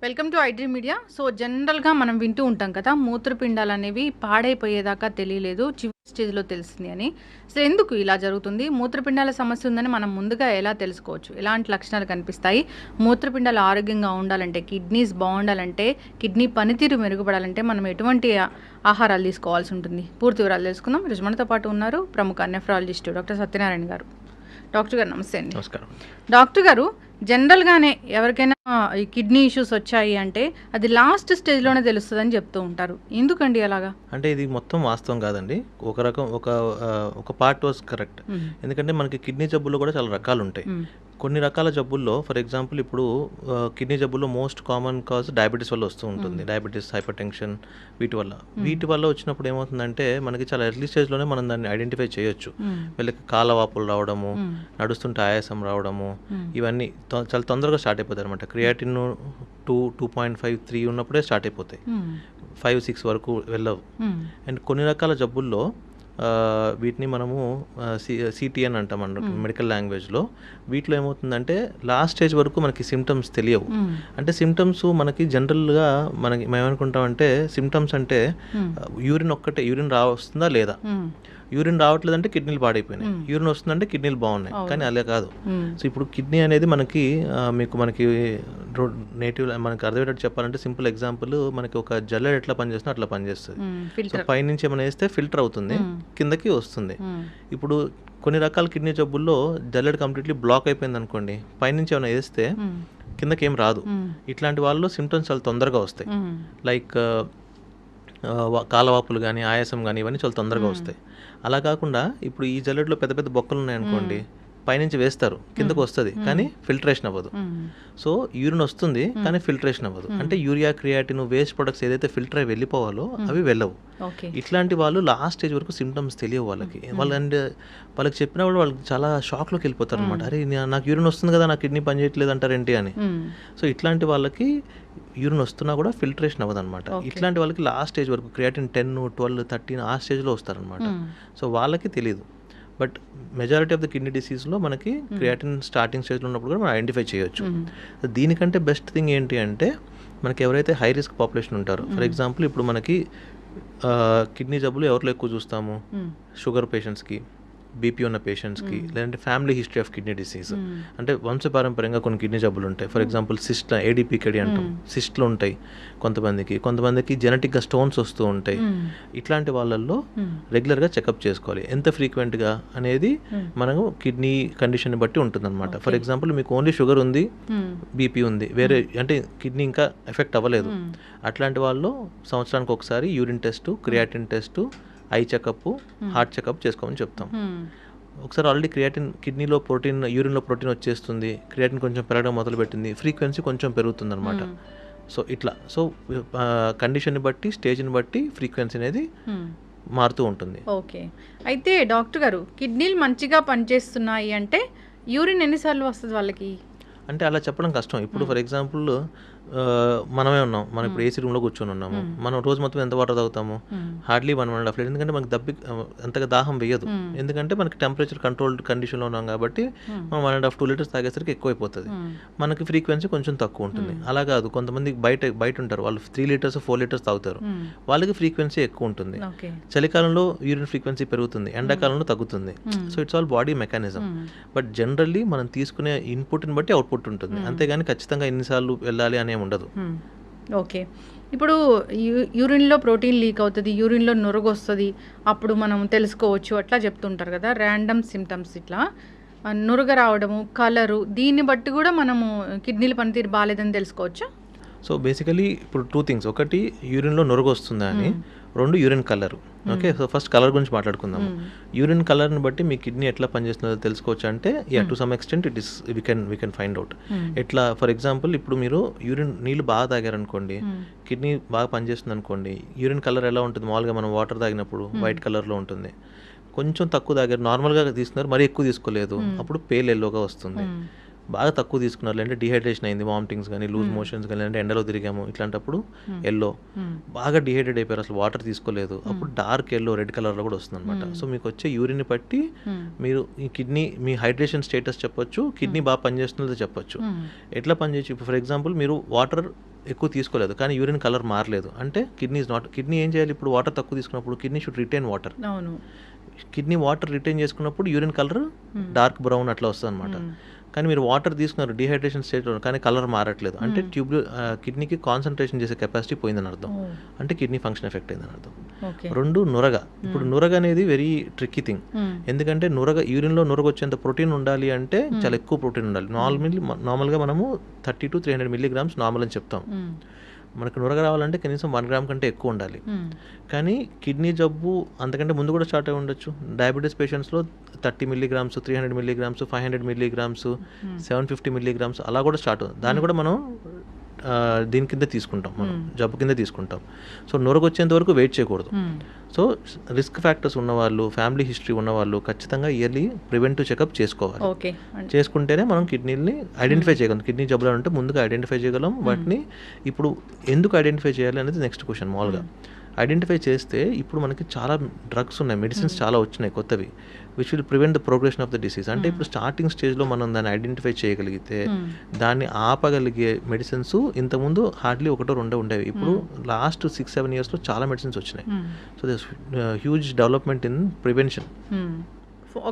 Welcome to iDream media. So జనరల్గా మనం వింటూ ఉంటాం కదా, మూత్రపిండాలు అనేవి పాడైపోయేదాకా తెలియలేదు, చివరి స్టేజ్లో తెలిసింది అని. సో ఎందుకు ఇలా జరుగుతుంది? మూత్రపిండాల సమస్య ఉందని మనం ముందుగా ఎలా తెలుసుకోవచ్చు? ఎలాంటి లక్షణాలు కనిపిస్తాయి? మూత్రపిండాలు ఆరోగ్యంగా ఉండాలంటే, కిడ్నీస్ బాగుండాలంటే, కిడ్నీ పనితీరు మెరుగుపడాలంటే మనం ఎటువంటి ఆహారాలు తీసుకోవాల్సి ఉంటుంది? పూర్తి వివరాలు తెలుసుకుందాం. ఈరోజు మనతో పాటు ఉన్నారు ప్రముఖ నెఫ్రాలజిస్ట్ డాక్టర్ సత్యనారాయణ గారు. డాక్టర్ గారు నమస్తే అండి. నమస్కారం. డాక్టర్ గారు, జనరల్గానే ఎవరికైనా ఈ కిడ్నీ ఇష్యూస్ వచ్చాయి అంటే అది లాస్ట్ స్టేజ్లోనే తెలుస్తుందని చెప్తూ ఉంటారు. ఎందుకండి అలాగా? అంటే ఇది మొత్తం వాస్తవం కాదండి. ఒక రకం ఒక పార్ట్ వాజ్ కరెక్ట్. ఎందుకంటే మనకి కిడ్నీ జబ్బుల్లో కూడా చాలా రకాలు ఉంటాయి. కొన్ని రకాల జబ్బుల్లో ఫర్ ఎగ్జాంపుల్ ఇప్పుడు కిడ్నీ జబ్బుల్లో మోస్ట్ కామన్ కాజ్ డయాబెటీస్ వల్ల వస్తూ ఉంటుంది. డయాబెటీస్, హైపర్ టెన్షన్, వీటి వల్ల వచ్చినప్పుడు ఏమవుతుందంటే మనకి చాలా ఎర్లీ స్టేజ్లోనే మనం దాన్ని ఐడెంటిఫై చేయొచ్చు. వీళ్ళకి కాలవాపులు రావడము, నడుస్తుంటే ఆయాసం రావడము, ఇవన్నీ చాలా తొందరగా స్టార్ట్ అయిపోతాయి అనమాట. క్రియాటిన్ 2.5, 3 ఉన్నప్పుడే స్టార్ట్ అయిపోతాయి, 5-6 వరకు వెళ్ళవు. అండ్ కొన్ని రకాల జబ్బుల్లో వీటిని మనము సిటిఎన్ అంటాం మెడికల్ లాంగ్వేజ్లో. వీటిలో ఏమవుతుందంటే లాస్ట్ స్టేజ్ వరకు మనకి సిమ్టమ్స్ తెలియవు. అంటే సిమ్టమ్స్ మనకి జనరల్గా మేము ఏమనుకుంటామంటే సిమ్టమ్స్ అంటే యూరిన్ వస్తుందా లేదా, యూరిన్ రావట్లేదంటే కిడ్నీలు పాడైపోయినాయి, యూరిన్ వస్తుందంటే కిడ్నీలు బాగున్నాయి. కానీ అలా కాదు. సో ఇప్పుడు కిడ్నీ అనేది మనకి నేటివ్ మనకి అర్థమయ్యేటట్టు చెప్పాలంటే సింపుల్ ఎగ్జాంపుల్, మనకి ఒక జల్లెడ ఎట్లా పనిచేస్తుందో అట్లా పనిచేస్తుంది. సో పైనుంచి ఏమైనా వేస్తే ఫిల్టర్ అవుతుంది, కిందకి వస్తుంది. ఇప్పుడు కొన్ని రకాల కిడ్నీ జబ్బుల్లో జల్లెడ కంప్లీట్లీ బ్లాక్ అయిపోయింది అనుకోండి, పైనుంచి ఏమైనా వేస్తే కిందకి ఏం రాదు. ఇట్లాంటి వాళ్ళు సిమ్టమ్స్ చాలా తొందరగా వస్తాయి. లైక్ కాలవాపులు కానీ, ఆయాసం కానీ, ఇవన్నీ చాలా తొందరగా వస్తాయి. అలా కాకుండా ఇప్పుడు ఈ జల్లెడలో పెద్ద పెద్ద బొక్కలు ఉన్నాయనుకోండి, పైనుంచి వేస్తారు, కిందకు వస్తుంది కానీ ఫిల్టరేషన్ అవ్వదు. సో యూరిన్ వస్తుంది కానీ ఫిల్టరేషన్ అవ్వదు. అంటే యూరియా, క్రియాటిన్, వేస్ట్ ప్రొడక్ట్స్ ఏదైతే ఫిల్టర్ అయి వెళ్ళిపోవాలో అవి వెళ్ళవు. ఇట్లాంటి వాళ్ళు లాస్ట్ స్టేజ్ వరకు సిమ్టమ్స్ తెలియవు వాళ్ళకి. వాళ్ళకి చెప్పినప్పుడు వాళ్ళకి చాలా షాక్లోకి వెళ్ళిపోతారు అనమాట. అరే నాకు యూరిన్ వస్తుంది కదా, నాకు కిడ్నీ పని చేయట్లేదు అంటారేంటి అని. సో ఇట్లాంటి వాళ్ళకి యూరిన్ వస్తున్నా కూడా ఫిల్టరేషన్ అవ్వదు అనమాట. ఇట్లాంటి వాళ్ళకి లాస్ట్ స్టేజ్ వరకు క్రియాటిన్ 10, 12, 13 ఆ స్టేజ్లో వస్తారనమాట. సో వాళ్ళకి తెలియదు. But majority of the kidney డిసీజ్లో మనకి క్రియాటిన్ స్టార్టింగ్ స్టేజ్లో ఉన్నప్పుడు కూడా మనం ఐడెంటిఫై చేయొచ్చు. దీనికంటే బెస్ట్ థింగ్ ఏంటి అంటే మనకి ఎవరైతే హై రిస్క్ పాపులేషన్ ఉంటారో, ఫర్ ఎగ్జాంపుల్ ఇప్పుడు మనకి కిడ్నీ జబ్బులు ఎవరిలో ఎక్కువ చూస్తాము, షుగర్ పేషెంట్స్కి, బీపీ ఉన్న పేషెంట్స్కి, లేదంటే family history of kidney disease, అంటే వంశపారంపర్యంగా కొన్ని కిడ్నీ జబ్బులు ఉంటాయి. ఫర్ ఎగ్జాంపుల్ సిస్ట్, ఏడీపీకేడి అంటాం, సిస్ట్లు ఉంటాయి కొంతమందికి జెనెటిక్గా స్టోన్స్ వస్తూ ఉంటాయి. ఇట్లాంటి వాళ్ళల్లో రెగ్యులర్గా చెకప్ చేసుకోవాలి. ఎంత ఫ్రీక్వెంట్గా అనేది మనకు కిడ్నీ కండిషన్ బట్టి ఉంటుంది అనమాట. ఫర్ ఎగ్జాంపుల్ మీకు ఓన్లీ షుగర్ ఉంది, బీపీ ఉంది, వేరే అంటే కిడ్నీ ఇంకా ఎఫెక్ట్ అవ్వలేదు, అట్లాంటి వాళ్ళు సంవత్సరానికి ఒకసారి urine test, creatine test, eye checkup, heart checkup చేసుకోమని చెప్తాం. ఒకసారి ఆల్రెడీ కిడ్నీలో ప్రోటీన్, యూరిన్లో ప్రోటీన్ వచ్చేస్తుంది, క్రియాటిన్ కొంచెం పెరగడం మొదలుపెట్టింది, ఫ్రీక్వెన్సీ కొంచెం పెరుగుతుంది అనమాట. సో ఇట్లా కండిషన్ని బట్టి, స్టేజ్ని బట్టి ఫ్రీక్వెన్సీ అనేది మారుతూ ఉంటుంది. ఓకే. అయితే డాక్టర్ గారు, కిడ్నీలు మంచిగా పనిచేస్తున్నాయి అంటే యూరిన్ ఎన్నిసార్లు వస్తుంది వాళ్ళకి? అంటే అలా చెప్పడం కష్టం. ఇప్పుడు ఫర్ ఎగ్జాంపుల్ మనమే ఉన్నాం, మనం ఇప్పుడు ఏసీ రూమ్లో కూర్చొని ఉన్నాము, మనం రోజు మొత్తం ఎంత వాటర్ తాగుతాము? Hardly 1.5 litre. ఎందుకంటే మనకి అంతగా దాహం వేయదు, ఎందుకంటే మనకి టెంపరేచర్ కంట్రోల్డ్ కండిషన్లో ఉన్నాం కాబట్టి మనం 1.5-2 లీటర్స్ తాగేసరికి ఎక్కువైపోతుంది, మనకి ఫ్రీక్వెన్సీ కొంచెం తక్కువ ఉంటుంది. అలా కాదు, కొంతమంది బయట ఉంటారు, వాళ్ళు 3 లీటర్స్ 4 లీటర్స్ తాగుతారు, వాళ్ళకి ఫ్రీక్వెన్సీ ఎక్కువ ఉంటుంది. చలికాలంలో యూరిన్ ఫ్రీక్వెన్సీ పెరుగుతుంది, ఎండాకాలంలో తగ్గుతుంది. So it's all body mechanism. But generally మనం తీసుకునే ఇన్పుట్ని బట్టి అవుట్పుట్ ఉంటుంది, అంతేగాని ఖచ్చితంగా ఎన్నిసార్లు వెళ్ళాలి అనే ఉండదు. ఓకే. ఇప్పుడు యూరిన్లో ప్రోటీన్ లీక్ అవుతుంది, యూరిన్లో నురుగు వస్తుంది, అప్పుడు మనం తెలుసుకోవచ్చు అట్లా చెప్తుంటారు కదా, ర్యాండమ్ సిమ్టమ్స్, ఇట్లా నురుగ రావడము, కలరు, దీన్ని బట్టి కూడా మనము కిడ్నీల పనితీరు బాగాలేదని తెలుసుకోవచ్చా? సో బేసికలీ ఇప్పుడు 2 థింగ్స్, ఒకటి యూరిన్లో నురుగు వస్తుందా అని, 2 urine colour. Okay, so first colour గురించి మాట్లాడుకుందాము. యూరిన్ కలర్ని బట్టి మీ కిడ్నీ ఎట్లా పనిచేస్తుందో తెలుసుకోవచ్చు అంటే, to some extent it is we can find out. ఎట్లా, ఫర్ ఎగ్జాంపుల్ ఇప్పుడు మీరు నీళ్ళు బాగా తాగారనుకోండి, కిడ్నీ బాగా పనిచేస్తుంది అనుకోండి, యూరిన్ కలర్ ఎలా ఉంటుంది? మామూలుగా మనం వాటర్ తాగినప్పుడు వైట్ కలర్లో ఉంటుంది. కొంచెం తక్కువ తాగారు, నార్మల్గా తీసుకున్నారు, మరీ ఎక్కువ తీసుకోలేదు, అప్పుడు పేల్ ఎల్లోగా వస్తుంది. బాగా తక్కువ తీసుకున్నారు, లేదంటే డిహైడ్రేషన్ అయింది, వామిటింగ్స్ కానీ లూజ్ మోషన్స్ కానీ, లేదంటే ఎండలో తిరిగాము ఇట్లాంటప్పుడు ఎల్లో, బాగా డిహైడ్రేట్ అయిపోయారు, అసలు వాటర్ తీసుకోలేదు, అప్పుడు డార్క్ ఎల్లో రెడ్ కలర్లో కూడా వస్తుంది అనమాట. సో మీకు వచ్చే యూరిన్ బట్టి మీరు ఈ కిడ్నీ మీ హైడ్రేషన్ స్టేటస్ చెప్పొచ్చు, కిడ్నీ బాగా పనిచేస్తుందో చెప్పొచ్చు. ఎట్లా పనిచేయచ్చు, ఇప్పుడు ఫర్ ఎగ్జాంపుల్ మీరు వాటర్ ఎక్కువ తీసుకోలేదు కానీ యూరిన్ కలర్ మారలేదు అంటే కిడ్నీ ఏం చేయాలి, ఇప్పుడు వాటర్ తక్కువ తీసుకున్నప్పుడు kidney should retain water. Kidney water retain చేసుకున్నప్పుడు యూరిన్ కలర్ డార్క్ బ్రౌన్ అట్లా వస్తుంది అనమాట. కానీ మీరు వాటర్ తీసుకున్నారు డిహైడ్రేషన్ స్టేట్లో కానీ కలర్ మారట్లేదు అంటే కిడ్నీకి కాన్సన్ట్రేషన్ చేసే కెపాసిటీ పోయిందని అర్థం, అంటే కిడ్నీ ఫంక్షన్ ఎఫెక్ట్ అయిందని అర్థం. రెండు నురగ, ఇప్పుడు నురగ అనేది వెరీ ట్రిక్కీ థింగ్, ఎందుకంటే యూరిన్లో నురగ వచ్చేంత ప్రోటీన్ ఉండాలి అంటే చాలా ఎక్కువ ప్రోటీన్ ఉండాలి. నార్మల్గా మనము 30 to 300 milligrams నార్మల్ అని చెప్తాం. మనకు నురగ రావాలంటే కనీసం 1 gram కంటే ఎక్కువ ఉండాలి. కానీ కిడ్నీ జబ్బు అంతకంటే ముందు కూడా స్టార్ట్ అయి ఉండొచ్చు. డయాబెటీస్ పేషెంట్స్లో 30 milligrams, 300 milligrams, 500 milligrams, 750 milligrams అలా కూడా స్టార్ట్ అవుతుంది. దాన్ని కూడా మనం దీని కింద తీసుకుంటాం, మనం జబ్బు కింద తీసుకుంటాం. సో నురగ వచ్చేంత వరకు వెయిట్ చేయకూడదు. సో రిస్క్ ఫ్యాక్టర్స్ ఉన్నవాళ్ళు, ఫ్యామిలీ హిస్టరీ ఉన్నవాళ్ళు ఖచ్చితంగా ఇయర్లీ ప్రివెంటివ్ చెకప్ చేసుకోవాలి. చేసుకుంటేనే మనం కిడ్నీని ఐడెంటిఫై చేయగలం. కిడ్నీ జబ్బులు అంటే ముందుగా ఐడెంటిఫై చేయగలం. వాటిని ఇప్పుడు ఎందుకు ఐడెంటిఫై చేయాలి అనేది నెక్స్ట్ క్వశ్చన్. మామూలుగా ఐడెంటిఫై చేస్తే ఇప్పుడు మనకి చాలా డ్రగ్స్ ఉన్నాయి, మెడిసిన్స్ చాలా వచ్చినాయి కొత్తవి, which will prevent the progression of the disease. అంటే ఇప్పుడు స్టార్టింగ్ స్టేజ్లో మనం దాన్ని ఐడెంటిఫై చేయగలిగితే దాన్ని ఆపగలిగే మెడిసిన్స్ ఇంతకుముందు హార్డ్లీ 1-2 ఉండేవి. ఇప్పుడు లాస్ట్ 6-7 yearsలో చాలా మెడిసిన్స్ వచ్చినాయి. So this huge development in prevention.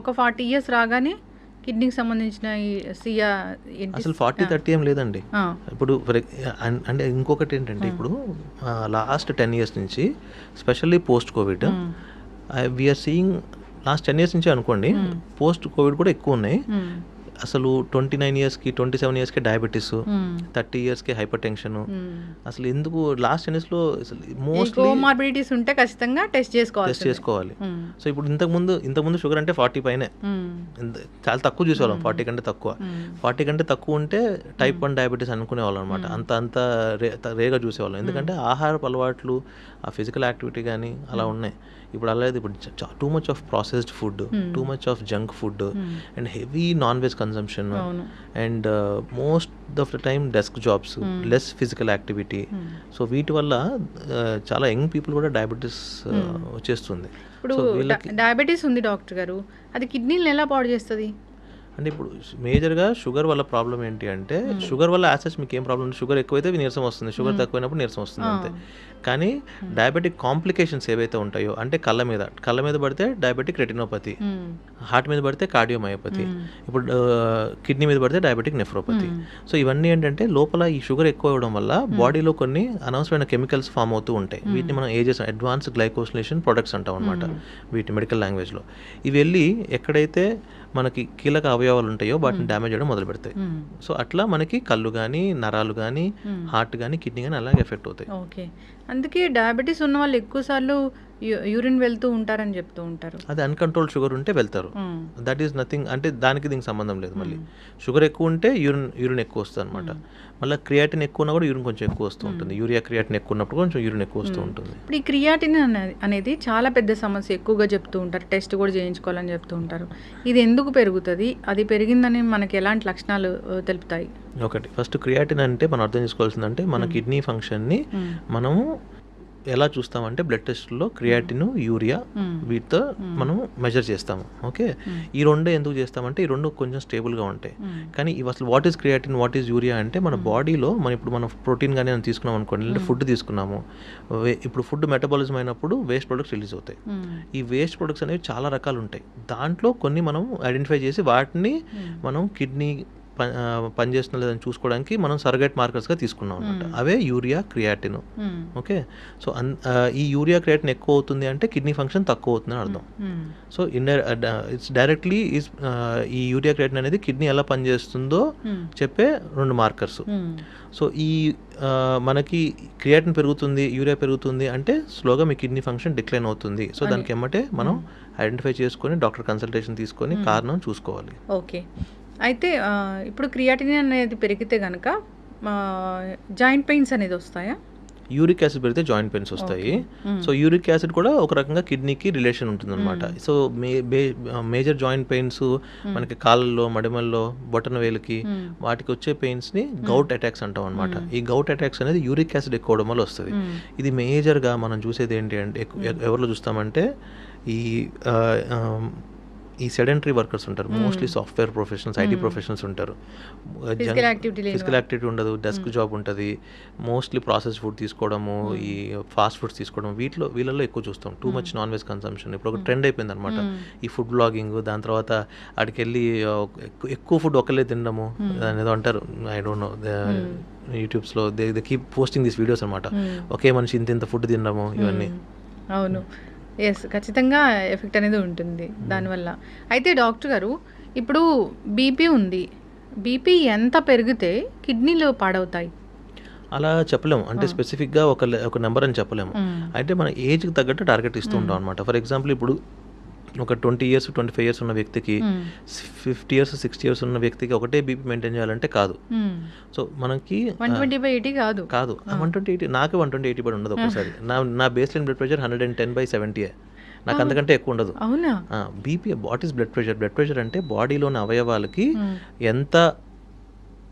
ఒక 40 years రాగానే కిడ్నీకి సంబంధించిన అసలు 40-30 ఏం లేదండి. ఇప్పుడు అంటే ఇంకొకటి ఏంటంటే ఇప్పుడు లాస్ట్ 10 years నుంచి specially post covid we are seeing, last 10 years నుంచి అనుకోండి, పోస్ట్ కోవిడ్ కూడా ఎక్కువ ఉన్నాయి. అసలు 29 yearsకి 27 yearsకి డయాబెటీస్, 30 yearsకి హైపర్ టెన్షన్. అసలు ఎందుకు లాస్ట్ 10 yearsలో అసలు మోస్ట్లీ కోమార్బిడిటీస్ ఉంటే ఖచ్చితంగా టెస్ట్ చేసుకోవాలి. సో ఇప్పుడు ఇంతకుముందు షుగర్ అంటే 40 పైనే, చాలా తక్కువ చూసేవాళ్ళం, 40 కంటే తక్కువ. 40 కంటే తక్కువ ఉంటే టైప్ 1 డయాబెటీస్ అనుకునేవాళ్ళం అనమాట. అంత రేగా చూసేవాళ్ళం, ఎందుకంటే ఆహారపు అలవాట్లు, ఆ ఫిజికల్ యాక్టివిటీ కానీ అలా ఉన్నాయి. ఇప్పుడు అలా లేదు. ఇప్పుడు too much of processed food, too much of junk food and heavy non veg consumption and most of the time desk jobs, less physical activity. So వీటి వల్ల చాలా యంగ్ పీపుల్ కూడా డయాబెటీస్ వచ్చేస్తుంది. ఇప్పుడు డయాబెటీస్ ఉంది డాక్టర్ గారు, అది కిడ్నీలను ఎలా పాడు చేస్తుంది? అంటే ఇప్పుడు మేజర్గా షుగర్ వల్ల ప్రాబ్లం ఏంటి అంటే, షుగర్ వల్ల యాసెస్ మీకు ఏం ప్రాబ్లం ఉంది, షుగర్ ఎక్కువైతే నీరసం వస్తుంది, షుగర్ తక్కువైనప్పుడు నీరసం వస్తుంది అంతే. కానీ డయాబెటిక్ కాంప్లికేషన్స్ ఏవైతే ఉంటాయో, అంటే కళ్ళ మీద పడితే డయాబెటిక్ రెటినోపతి, హార్ట్ మీద పడితే కార్డియోమయోపతి, ఇప్పుడు కిడ్నీ మీద పడితే డయాబెటిక్ నెఫ్రోపతి. సో ఇవన్నీ ఏంటంటే లోపల ఈ షుగర్ ఎక్కువ అవ్వడం వల్ల బాడీలో కొన్ని అనవసరమైన కెమికల్స్ ఫామ్ అవుతూ ఉంటాయి. వీటిని మనం అడ్వాన్స్ గ్లైకోసిలేషన్ ప్రొడక్ట్స్ అంటాం అనమాట వీటి మెడికల్ లాంగ్వేజ్లో. ఇవి వెళ్ళి ఎక్కడైతే మనకి కీలక అవయవాలు ఉంటాయో వాటిని డ్యామేజ్ చేయడం మొదలు పెడతాయి. సో అట్లా మనకి కళ్ళు కానీ, నరాలు కానీ, హార్ట్ కానీ, కిడ్నీ కానీ అలాగే ఎఫెక్ట్ అవుతాయి. ఓకే, అందుకే డయాబెటీస్ ఉన్న వాళ్ళు ఎక్కువసార్లు యూరిన్ వెళ్తూ ఉంటారని చెప్తూ ఉంటారు. అది అన్కంట్రోల్ షుగర్ ఉంటే వెళ్తారు. దట్ ఈస్ నథింగ్, అంటే దీనికి సంబంధం లేదు. మళ్ళీ షుగర్ ఎక్కువ ఉంటే యూరిన్ ఎక్కువ వస్తుంది అనమాట. మళ్ళీ క్రియాటిన్ ఎక్కువ ఉన్నా కూడా యూరిన్ కొంచెం ఎక్కువ వస్తూ ఉంటుంది. యూరియా క్రియాటిన్ ఎక్కువ ఉన్నప్పుడు కొంచెం యూరిన్ ఎక్కువ వస్తూ ఉంటుంది. ఇప్పుడు ఈ క్రియాటిన్ అనేది చాలా పెద్ద సమస్య, ఎక్కువగా చెప్తూ ఉంటారు, టెస్ట్ కూడా చేయించుకోవాలని చెప్తూ ఉంటారు. ఇది ఎందుకు పెరుగుతుంది, అది పెరిగిందని మనకి ఎలాంటి లక్షణాలు తెలుపుతాయి? ఒకటి, ఫస్ట్ క్రియాటిన్ అంటే మనం అర్థం చేసుకోవాల్సిందంటే మన కిడ్నీ ఫంక్షన్ని మనము ఎలా చూస్తామంటే బ్లడ్ టెస్ట్లో క్రియాటిన్, యూరియా వీటితో మనం మెజర్ చేస్తాము. ఓకే, ఈ రెండే ఎందుకు చేస్తామంటే ఈ రెండు కొంచెం స్టేబుల్గా ఉంటాయి. కానీ ఇవి అసలు what is creatine, what is urea అంటే మన బాడీలో ఇప్పుడు మనం ప్రోటీన్ కానీ తీసుకున్నాం అనుకోండి, అంటే ఫుడ్ తీసుకున్నాము, ఇప్పుడు ఫుడ్ మెటబాలిజం అయినప్పుడు వేస్ట్ ప్రొడక్ట్స్ రిలీజ్ అవుతాయి. ఈ వేస్ట్ ప్రొడక్ట్స్ అనేవి చాలా రకాలు ఉంటాయి. దాంట్లో కొన్ని మనం ఐడెంటిఫై చేసి వాటిని మనం కిడ్నీ పనిచేస్తున్న లేదని చూసుకోవడానికి మనం సర్గేట్ మార్కర్స్గా తీసుకున్నాం అనమాట. అవే యూరియా, క్రియాటిన్. ఓకే, సో ఈ యూరియా క్రియాటిన్ ఎక్కువ అవుతుంది అంటే కిడ్నీ ఫంక్షన్ తక్కువ అవుతుందని అర్థం. సో ఇట్స్ డైరెక్ట్లీ ఈ యూరియా క్రియాటిన్ అనేది కిడ్నీ ఎలా పనిచేస్తుందో చెప్పే 2 మార్కర్స్. సో ఈ మనకి క్రియాటిన్ పెరుగుతుంది, యూరియా పెరుగుతుంది అంటే స్లోగా మీ కిడ్నీ ఫంక్షన్ డిక్లైన్ అవుతుంది. సో దానికి ఏమంటే మనం ఐడెంటిఫై చేసుకొని డాక్టర్ కన్సల్టేషన్ తీసుకొని కారణం చూసుకోవాలి. ఓకే, అయితే ఇప్పుడు క్రియాటిన్ అనేది పెరిగితే కనుక జాయింట్ పెయిన్స్ అనేది వస్తాయా? యూరిక్ యాసిడ్ పెరిగితే జాయింట్ పెయిన్స్ వస్తాయి. సో యూరిక్ యాసిడ్ కూడా ఒక రకంగా కిడ్నీకి రిలేషన్ ఉంటుందన్నమాట. సో మేజర్ జాయింట్ పెయిన్స్ మనకి కాళ్ళల్లో, మడిమల్లో, బొటన వేలుకి వాటికి వచ్చే పెయిన్స్ని గౌట్ అటాక్స్ అంటాం అనమాట. ఈ గౌట్ అటాక్స్ అనేది యూరిక్ యాసిడ్ ఎక్కువ అవడం వల్ల వస్తుంది. ఇది మేజర్గా మనం చూసేది ఏంటి అంటే ఎవరిలో చూస్తామంటే ఈ సెడెంటరీ వర్కర్స్ ఉంటారు, mostly software professionals, IT professionals ఉంటారు. ఫిజికల్ యాక్టివిటీ ఉండదు, డెస్క్ జాబ్ ఉంటుంది, మోస్ట్లీ ప్రాసెస్ ఫుడ్ తీసుకోవడము, ఈ ఫాస్ట్ ఫుడ్స్ తీసుకోవడం, వీళ్ళలో ఎక్కువ చూస్తాం. Too much non veg consumption ఇప్పుడు ఒక ట్రెండ్ అయిపోయింది అనమాట. ఈ ఫుడ్ బ్లాగింగ్, దాని తర్వాత అక్కడికి వెళ్ళి ఎక్కువ ఫుడ్ ఒకళ్ళే తినడము, దాని ఏదో అంటారు, ఐ డోంట్ నో, యూట్యూబ్స్లో they keep posting these videos అనమాట. ఒకే మనిషి ఇంత ఫుడ్ తినడము, ఇవన్నీ. అవును, ఎస్, ఖచ్చితంగా ఎఫెక్ట్ అనేది ఉంటుంది దానివల్ల. అయితే డాక్టర్ గారు, ఇప్పుడు బీపీ ఉంది, బీపీ ఎంత పెరిగితే కిడ్నీలు పాడవుతాయి? అలా చెప్పలేము, అంటే స్పెసిఫిక్గా ఒక నెంబర్ అని చెప్పలేము. అయితే మన ఏజ్కి తగ్గట్టు టార్గెట్ ఇస్తూ ఉంటాం అనమాట. ఫర్ ఎగ్జాంపుల్ ఇప్పుడు ఒక 20 years 25 years ఉన్న వ్యక్తికి 50 years 60 years ఉన్న వ్యక్తికి ఒకటే బీపీ మెయింటైన్ చేయాలంటే కాదు. సో మనకి 120/80 కాదు 120/80, నాకు 120/80 పడి ఉండదు ఒకసారి. నా బేస్ లైన్ బ్లడ్ ప్రెషర్ 110/70. నాకు అంతకంటే ఎక్కువ ఉండదు. అవునా? BP, what is blood pressure? Blood pressure అంటే బాడీలోని అవయవాలకి ఎంత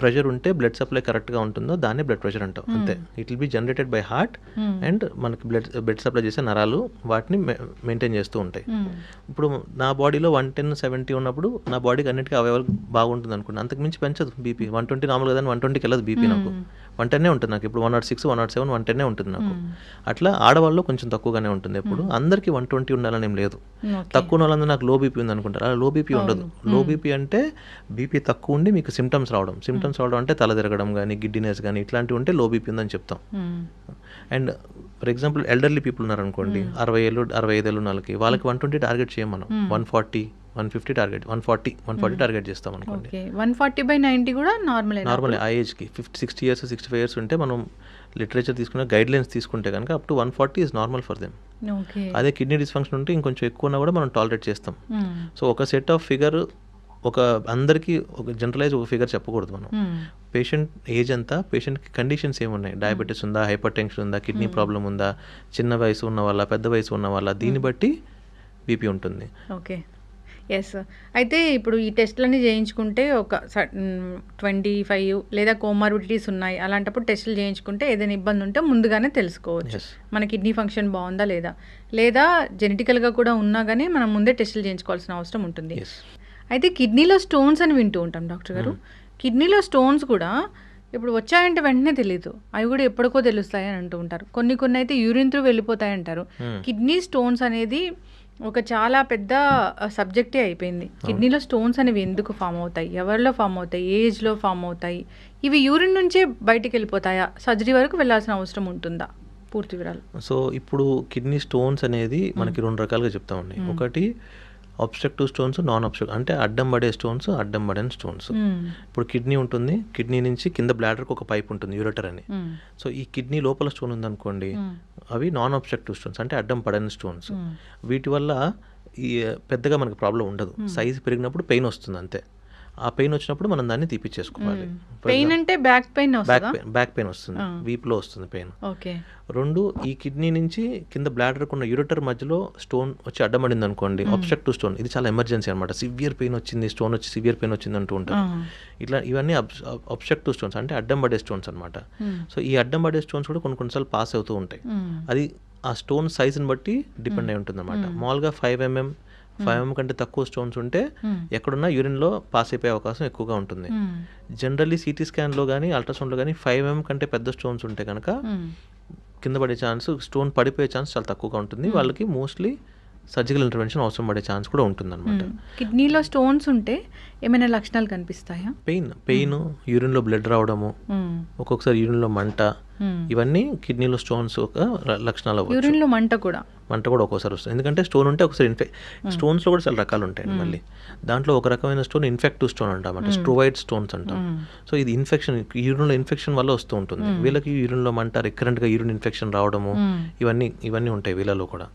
ప్రెషర్ ఉంటే బ్లడ్ సప్లై కరెక్ట్గా ఉంటుందో దాన్ని బ్లడ్ ప్రెషర్ అంటాం, అంతే. It will be generated by heart and మనకి బ్లడ్ సప్లై చేసే నరాలు వాటిని మెయింటైన్ చేస్తూ ఉంటాయి. ఇప్పుడు నా బాడీలో 110/70 ఉన్నప్పుడు నా బాడీకి అన్నిటికీ అవయవాలు బాగుంటుంది అనుకోండి, అంతకు మించి పెంచదు బీపీ. 120 నార్మల్ కదా, 120కి వెళ్ళదు బీపీ. నాకు 110 ఉంటుంది. నాకు ఇప్పుడు 106, 107, 110 ఉంటుంది నాకు. అట్లా ఆడవాళ్ళు కొంచెం తక్కువగానే ఉంటుంది. ఎప్పుడు అందరికీ 120 ఉండాలని ఏం లేదు. తక్కువ ఉన్న వాళ్ళందరూ నాకు లో బీపీ ఉంది అనుకుంటారు, అలా లో బీపీ ఉండదు. లో బీపీ అంటే బీపీ తక్కువ ఉండి మీకు సిమ్టమ్స్ రావడం అంటే తల తిరగడం కానీ, గిడ్డినెస్ కానీ, ఇట్లాంటివి ఉంటే లో బీపీ ఉందని చెప్తాం. And for example elderly people ఉన్నారనుకోండి, 60 ఏళ్ళు 65 ఏళ్ళు వాళ్ళకి 120 టార్గెట్ చేయం మనం. 140 150 టార్గెట్, 140 టార్గెట్ చేస్తాం అనుకోండి. 140/90 కూడా నార్మల్. ఆ ఏజ్కి 60 years 65 years ఉంటే మనం లిటరేచర్ తీసుకున్న గైడ్ లైన్స్ తీసుకుంటే కనుక up to 140 is normal for them. అదే కిడ్నీ డిస్ఫంక్షన్ ఉంటే ఇంకొంచెం ఎక్కువ ఉన్నా కూడా మనం టాలరేట్ చేస్తాం. సో ఒక సెట్ ఆఫ్ ఫిగర్, అందరికీ ఒక జనరలైజ్ ఒక ఫిగర్ చెప్పకూడదు మనం. పేషెంట్ ఏజ్ అంతా, పేషెంట్కి కండిషన్స్ ఏమున్నాయి, డయాబెటీస్ ఉందా, హైపర్ టెన్షన్ ఉందా, కిడ్నీ ప్రాబ్లం ఉందా, చిన్న వయసు ఉన్న వాళ్ళ, పెద్ద వయసు ఉన్న వాళ్ళ, దీన్ని బట్టి బీపీ ఉంటుంది. Okay, yes. అయితే ఇప్పుడు ఈ టెస్ట్లన్నీ చేయించుకుంటే ఒక 25 లేదా కోమార్బిడిటీస్ ఉన్నాయి, అలాంటప్పుడు టెస్టులు చేయించుకుంటే ఏదైనా ఇబ్బంది ఉంటే ముందుగానే తెలుసుకోవచ్చు మన కిడ్నీ ఫంక్షన్ బాగుందా లేదా జెనెటికల్గా కూడా ఉన్నా కానీ మనం ముందే టెస్టులు చేయించుకోవాల్సిన అవసరం ఉంటుంది. అయితే కిడ్నీలో స్టోన్స్ అని వింటూ ఉంటాం డాక్టర్ గారు. కిడ్నీలో స్టోన్స్ కూడా ఇప్పుడు వచ్చాయంటే వెంటనే తెలియదు, అవి కూడా ఎప్పటికో తెలుస్తాయి అని అంటూ ఉంటారు. కొన్ని అయితే యూరిన్ త్రూ వెళ్ళిపోతాయి అంటారు. కిడ్నీ స్టోన్స్ అనేది ఒక చాలా పెద్ద సబ్జెక్టే అయిపోయింది. కిడ్నీలో స్టోన్స్ అనేవి ఎందుకు ఫామ్ అవుతాయి, ఎవరిలో ఫామ్ అవుతాయి, ఏ ఏజ్లో ఫామ్ అవుతాయి, ఇవి యూరిన్ నుంచే బయటికి వెళ్ళిపోతాయా, సర్జరీ వరకు వెళ్ళాల్సిన అవసరం ఉంటుందా? పూర్తి వివరాలు. సో ఇప్పుడు కిడ్నీ స్టోన్స్ అనేది మనకి 2 రకాలుగా చెప్తామండి. ఒకటి అబ్స్ట్రక్టివ్ స్టోన్స్, నాన్ అబ్స్ట్రక్టివ్, అంటే అడ్డం పడే స్టోన్స్, అడ్డం పడని స్టోన్స్. ఇప్పుడు కిడ్నీ ఉంటుంది, కిడ్నీ నుంచి కింద బ్లాడర్కి ఒక పైప్ ఉంటుంది, యూరెటర్ అని. సో ఈ కిడ్నీ లోపల స్టోన్ ఉందనుకోండి, అవి నాన్ అబ్స్ట్రక్టివ్ స్టోన్స్, అంటే అడ్డం పడని స్టోన్స్. వీటి వల్ల ఈ పెద్దగా మనకి ప్రాబ్లం ఉండదు. సైజ్ పెరిగినప్పుడు పెయిన్ వస్తుంది అంతే. ఆ పెయిన్ వచ్చినప్పుడు మనం దాన్ని తీపిచ్చేసుకోవాలి. పెయిన్ అంటే బ్యాక్ పెయిన్ వస్తుంది, వీపులో వస్తుంది పెయిన్. ఓకే. 2, ఈ కిడ్నీ నుంచి కింద బ్లాడర్కు ఉన్న యూరెటర్ మధ్యలో స్టోన్ వచ్చి అడ్డమడింది అనుకోండి, అబ్స్ట్రక్టివ్ స్టోన్. ఇది చాలా ఎమర్జెన్సీ అనమాట. సివియర్ పెయిన్ వచ్చింది, స్టోన్ వచ్చి సివియర్ పెయిన్ వచ్చింది అంటూ ఉంటారు. ఇవన్నీ అబ్స్ట్రక్టివ్ స్టోన్స్, అంటే అడ్డం పడే స్టోన్స్ అనమాట. సో ఈ అడ్డం పడే స్టోన్స్ కూడా కొన్నిసార్లు పాస్ అవుతూ ఉంటాయి. అది ఆ స్టోన్ సైజుని బట్టి డిపెండ్ అయి ఉంటుంది అనమాట. మామూలుగా 5 mm కంటే తక్కువ స్టోన్స్ ఉంటే ఎక్కడున్నా యూరిన్లో పాస్ అయిపోయే అవకాశం ఎక్కువగా ఉంటుంది. జనరల్లీ సిటీ స్కాన్లో కానీ అల్ట్రాసౌండ్లో కానీ 5 mm కంటే పెద్ద స్టోన్స్ ఉంటే కనుక కింద పడే ఛాన్స్, స్టోన్ పడిపోయే ఛాన్స్ చాలా తక్కువగా ఉంటుంది. వాళ్ళకి మోస్ట్లీ సర్జికల్ ఇంటర్వెన్షన్ అవసరం పడే ఛాన్స్ కూడా ఉంటుంది అనమాట. కిడ్నీలో స్టోన్స్ ఉంటే ఏమైనా లక్షణాలు కనిపిస్తాయా? పెయిన్, యూరిన్లో బ్లడ్ రావడము, ఒక్కొక్కసారి యూరిన్లో మంట, ఇవన్నీ కిడ్నీలో స్టోన్స్ ఒక లక్షణాలు అవ్వచ్చు. యూరిన్లో మంట కూడా ఒక్కోసారి వస్తుంది. ఎందుకంటే స్టోన్ ఉంటే ఒకసారి స్టోన్స్లో కూడా చాలా రకాలు ఉంటాయండి. మళ్ళీ దాంట్లో ఒక రకమైన స్టోన్ ఇన్ఫెక్టివ్ స్టోన్ అంటాం, అంటే స్ట్రోవైడ్ స్టోన్స్ అంటాం. సో ఇది ఇన్ఫెక్షన్, యూరిన్లో ఇన్ఫెక్షన్ వల్ల వస్తూ ఉంటుంది. వీళ్ళకి యూరిన్లో మంట, రికరెంట్గా యూరిన్ ఇన్ఫెక్షన్ రావడము, ఇవన్నీ ఉంటాయి వీళ్ళలో కూడా.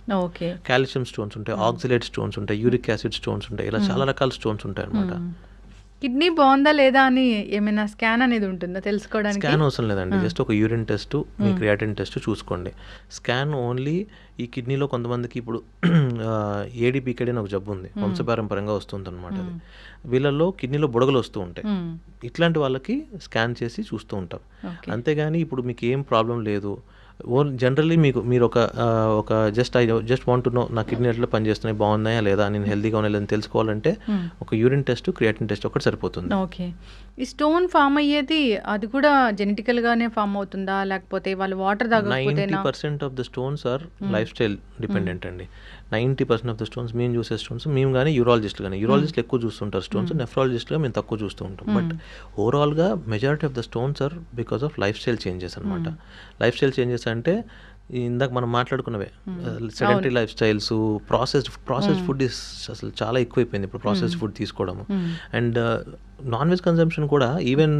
కాల్షియం స్టోన్స్ ఉంటాయి, ఆక్సిలేట్ స్టోన్స్ ఉంటాయి, యూరిక్ యాసిడ్ స్టోన్స్ ఉంటాయి, ఇలా చాలా రకాల స్టోన్స్ ఉంటాయి అన్నమాట. కిడ్నీ బాగుందా లేదా అని ఏమైనా స్కాన్ అనేది ఉంటుందా తెలుసుకోవడానికి? స్కాన్ అవసరం లేదండి, జస్ట్ ఒక యూరిన్ టెస్ట్, మీ క్రియాటిన్ టెస్ట్ చూసుకోండి. స్కాన్ ఓన్లీ ఈ కిడ్నీలో కొంతమందికి ఇప్పుడు ఏడీపీకేడి అని ఒక జబ్బు ఉంది, వంశపారంపరంగా వస్తుంది అనమాట. అది వీళ్ళల్లో కిడ్నీలో బుడగలు వస్తూ ఉంటాయి. ఇట్లాంటి వాళ్ళకి స్కాన్ చేసి చూస్తూ ఉంటాం. అంతేగాని ఇప్పుడు మీకు ఏం ప్రాబ్లం లేదు, జనరల్లీ మీరు ఒక జస్ట్ వాంట్ టు నో నా కిడ్నీ ఎట్లా పనిచేస్తున్నాయి, బాగున్నాయా లేదా, నేను హెల్తీగా ఉన్నా లేదని తెలుసుకోవాలంటే ఒక యూరిన్ టెస్ట్, క్రియాటిన్ టెస్ట్ ఒకటి సరిపోతుంది. ఓకే. ఈ స్టోన్ ఫామ్ అయ్యేది అది కూడా జెనెటికల్ గానే ఫామ్ అవుతుందా, లేకపోతే వాళ్ళు వాటర్ తాగకపోతే? 90% of the stones are lifestyle dependent అండి. 90% ఆఫ్ ద స్టోన్స్ మేము చూసే స్టోన్స్, మేము కానీ యూరాలజిస్టులు ఎక్కువ చూస్తుంటారు స్టోన్స్, నెఫ్రాలజిస్టులుగా మేము తక్కువ చూస్తూ ఉంటాం. బట్ ఓవరాల్గా majority of the stones are because of lifestyle changes అనమాట. లైఫ్ స్టైల్ చేంజెస్ అంటే ఇందాక మనం మాట్లాడుకున్నవే, sedentary lifestyles, processed food అసలు చాలా ఎక్కువైపోయింది ఇప్పుడు, ప్రాసెస్డ్ ఫుడ్ తీసుకోవడము. అండ్ నాన్ వెజ్ కన్సంప్షన్ కూడా ఈవెన్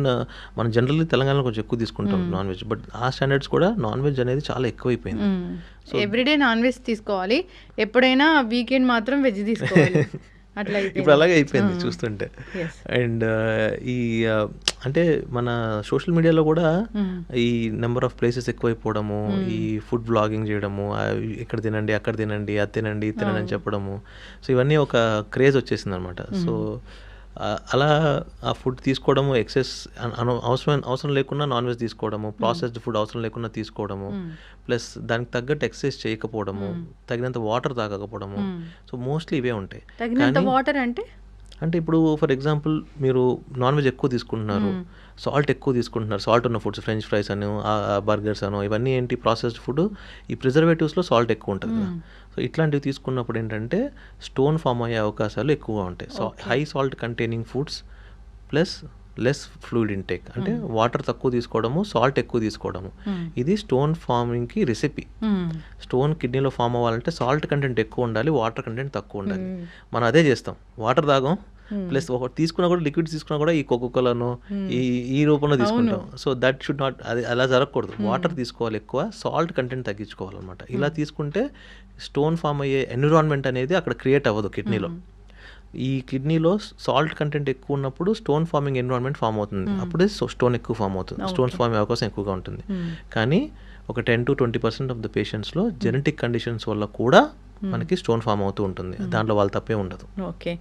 మనం జనరల్లీ తెలంగాణలో కొంచెం ఎక్కువ తీసుకుంటాం నాన్ వెజ్, బట్ ఆ స్టాండర్డ్స్ కూడా నాన్ వెజ్ అనేది చాలా ఎక్కువైపోయింది. సో ఎవ్రీడే నాన్ వెజ్ తీసుకోవాలి, ఎప్పుడైనా వీకెండ్ మాత్రం వెజ్ తీసుకోవాలి, అట్లా ఇప్పుడు అలాగే అయిపోయింది చూస్తుంటే. అండ్ ఈ అంటే మన సోషల్ మీడియాలో కూడా ఈ నెంబర్ ఆఫ్ ప్లేసెస్ ఎక్కువైపోవడము, ఈ ఫుడ్ బ్లాగింగ్ చేయడము, ఇక్కడ తినండి, అక్కడ తినండి, అది తినండి, ఇది తినండి అని చెప్పడము, సో ఇవన్నీ ఒక క్రేజ్ వచ్చేసింది అనమాట. సో అలా ఆ ఫుడ్ తీసుకోవడము, ఎక్సెస్ అవసరం లేకుండా నాన్ వెజ్ తీసుకోవడము, ప్రాసెస్డ్ ఫుడ్ అవసరం లేకుండా తీసుకోవడము, ప్లస్ దానికి తగ్గట్టు ఎక్సర్సైజ్ చేయకపోవడము, తగినంత వాటర్ తాగకపోవడము, సో మోస్ట్లీ ఇవే ఉంటాయి. తగినంత వాటర్ అంటే ఇప్పుడు ఫర్ ఎగ్జాంపుల్ మీరు నాన్ వెజ్ ఎక్కువ తీసుకుంటున్నారు, సాల్ట్ ఎక్కువ తీసుకుంటున్నారు, సాల్ట్ ఉన్న ఫుడ్స్, ఫ్రెంచ్ ఫ్రైస్ అను, బర్గర్స్ అను, ఇవన్నీ ఏంటి ప్రాసెస్డ్ ఫుడ్, ఈ ప్రిజర్వేటివ్స్లో సాల్ట్ ఎక్కువ ఉంటుంది కదా. సో ఇట్లాంటివి తీసుకున్నప్పుడు ఏంటంటే స్టోన్ ఫామ్ అయ్యే అవకాశాలు ఎక్కువగా ఉంటాయి. So high salt containing foods plus less fluid intake, అంటే వాటర్ తక్కువ తీసుకోవడము, సాల్ట్ ఎక్కువ తీసుకోవడము, ఇది స్టోన్ ఫార్మింగ్కి రెసిపీ. స్టోన్ కిడ్నీలో ఫామ్ అవ్వాలంటే సాల్ట్ కంటెంట్ ఎక్కువ ఉండాలి, వాటర్ కంటెంట్ తక్కువ ఉండాలి. మనం అదే చేస్తాం, వాటర్ తాగం, ప్లస్ ఒకటి తీసుకున్నా కూడా, లిక్విడ్ తీసుకున్నా కూడా ఈ కోకోకోలాను ఈ రూపంలో తీసుకుంటాం. సో దట్ షుడ్ నాట్, అది అలా జరగకూడదు. వాటర్ తీసుకోవాలి ఎక్కువ, సాల్ట్ కంటెంట్ తగ్గించుకోవాలన్నమాట. ఇలా తీసుకుంటే స్టోన్ ఫామ్ అయ్యే ఎన్విరాన్మెంట్ అనేది అక్కడ క్రియేట్ అవ్వదు కిడ్నీలో. ఈ కిడ్నీలో సాల్ట్ కంటెంట్ ఎక్కువ ఉన్నప్పుడు స్టోన్ ఫార్మింగ్ ఎన్విరాన్మెంట్ ఫామ్ అవుతుంది, అప్పుడే స్టోన్ ఎక్కువ ఫామ్ అవుతుంది, స్టోన్స్ ఫామ్ అయ్యే అవకాశం ఎక్కువగా ఉంటుంది. కానీ ఒక 10-20% ఆఫ్ ద పేషెంట్స్లో జెనెటిక్ కండిషన్స్ వల్ల కూడా మనకి స్టోన్ ఫామ్ అవుతూ ఉంటుంది, దాంట్లో వాళ్ళ తప్పే ఉండదు. ఓకే.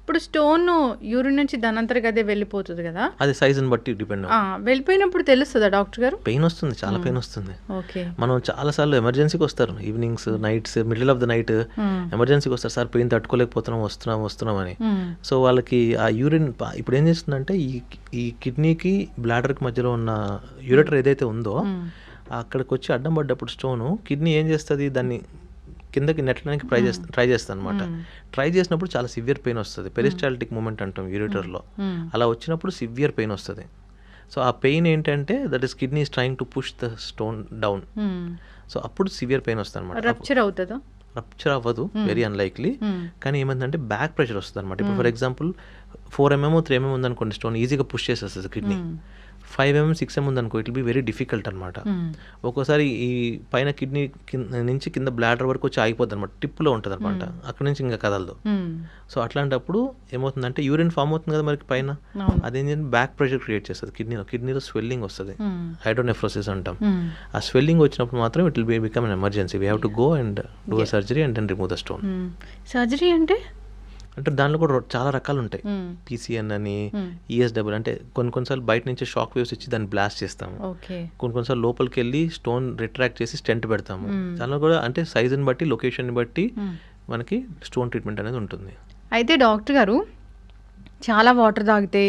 ఇప్పుడు స్టోన్ యూరిన్ నుంచి దానంతరకు అదే వెళ్ళిపోతుంది కదా, అది సైజుని బట్టి డిపెండ్. వెళ్ళిపోయినప్పుడు తెలుస్తుందా డాక్టర్ గారు? పెయిన్ వస్తుంది, చాలా పెయిన్ వస్తుంది. ఓకే. మనం చాలాసార్లు ఎమర్జెన్సీకి వస్తారు, evenings, nights, middle of the night ఎమర్జెన్సీకి వస్తారు, సార్ పెయిన్ తట్టుకోలేకపోతున్నాం, వస్తున్నాం అని. సో వాళ్ళకి ఆ యూరిన్ ఇప్పుడు ఏం చేస్తుందంటే ఈ కిడ్నీకి బ్లాడర్కి మధ్యలో ఉన్న యూరెటర్ ఏదైతే ఉందో అక్కడికి వచ్చి అడ్డం పడ్డప్పుడు స్టోను, కిడ్నీ ఏం చేస్తుంది, దాన్ని కిందకి నెట్టడానికి ట్రై చేస్తాను అనమాట. ట్రై చేసినప్పుడు చాలా సివియర్ పెయిన్ వస్తుంది, పెరిస్టాల్టిక్ మూమెంట్ అంటాం యూరిటర్లో. అలా వచ్చినప్పుడు సివియర్ పెయిన్ వస్తుంది. సో ఆ పెయిన్ ఏంటంటే that is kidney is trying to push the stone down. So అప్పుడు సివియర్ పెయిన్ వస్తుంది అనమాట. రప్చర్ అవుతుందా? రప్చర్ అవ్వదు, వెరీ అన్లైక్లీ. కానీ ఏమందంటే బ్యాక్ ప్రెషర్ వస్తుంది అనమాట. ఇప్పుడు ఫర్ ఎగ్జాంపుల్ 4 mm 3 mm ఉందనుకోండి, స్టోన్ ఈజీగా పుష్ చేసేస్తుంది కిడ్నీ. 5 mm 6 mm ఉందనుకో, it will be very difficult అనమాట. ఒక్కోసారి ఈ పైన కిడ్నీ నుంచి కింద బ్లాడర్ వరకు వచ్చి ఆగిపోద్ది అనమాట, టిప్లో ఉంటుంది అనమాట, అక్కడ నుంచి ఇంకా కదలదు. సో అట్లాంటప్పుడు ఏమవుతుందంటే యూరిన్ ఫామ్ అవుతుంది కదా మనకి పైన, అదేం బ్యాక్ ప్రెషర్ క్రియేట్ చేస్తుంది కిడ్నీలో స్వెల్లింగ్ వస్తుంది, హైడ్రోనెఫ్రోసిస్ అంటాం. ఆ స్వెల్లింగ్ వచ్చినప్పుడు మాత్రం it will become an emergency, we have to go and do a surgery and then remove the stone. Surgery అంటే దానిలో కూడా చాలా రకాలు ఉంటాయి. PCN అని, ESW అంటే కొన్నిసార్లు బయట నుంచి షాక్ వేవ్స్ ఇచ్చి దాన్ని బ్లాస్ట్ చేస్తాము, కొన్నిసార్లు లోపలికి వెళ్ళి స్టోన్ రిట్రాక్ట్ చేసి స్టెంట్ పెడతాము. దానిలో కూడా అంటే సైజుని బట్టి, లొకేషన్ని బట్టి మనకి స్టోన్ ట్రీట్మెంట్ అనేది ఉంటుంది. అయితే డాక్టర్ గారు, చాలా వాటర్ తాగితే